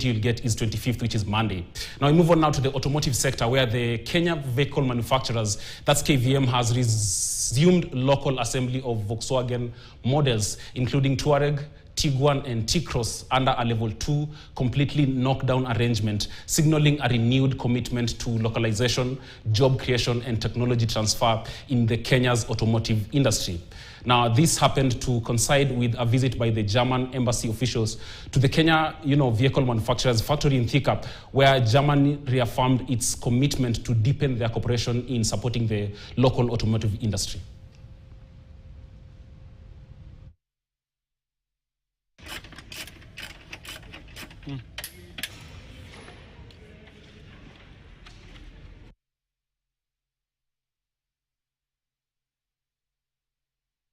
you'll get is 25th, which is Monday. Now we move on now to the automotive sector, where the Kenya vehicle manufacturers, that's KVM, has resumed local assembly of Volkswagen models, including Touareg, Tiguan and T-Cross under a level 2 completely knockdown arrangement, signaling a renewed commitment to localization, job creation and technology transfer in the Kenya's automotive industry. Now, this happened to coincide with a visit by the German embassy officials to the Kenya vehicle manufacturers factory in Thika, where Germany reaffirmed its commitment to deepen their cooperation in supporting the local automotive industry.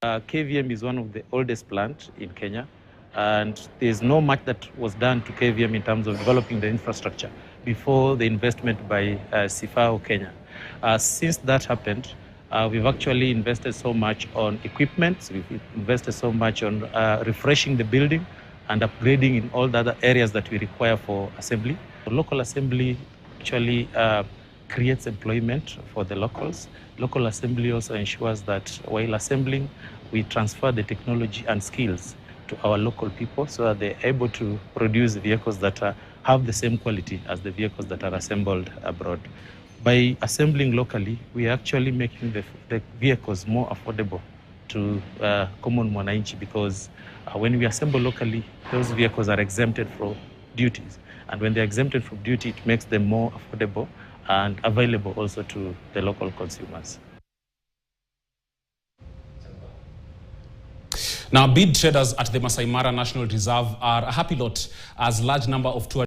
KVM is one of the oldest plants in Kenya, and there's not much that was done to KVM in terms of developing the infrastructure before the investment by Sifao Kenya. Since that happened, we've actually invested so much on equipment, we've invested so much on refreshing the building and upgrading in all the other areas that we require for assembly. Local assembly actually creates employment for the locals. Local assembly also ensures that while assembling, we transfer the technology and skills to our local people so that they're able to produce vehicles that have the same quality as the vehicles that are assembled abroad. By assembling locally, we are actually making the vehicles more affordable to common mwananchi, because when we assemble locally, those vehicles are exempted from duties. And when they're exempted from duty, it makes them more affordable and available also to the local consumers. Now, bead traders at the Masai Mara National Reserve are a happy lot, as large number of tourists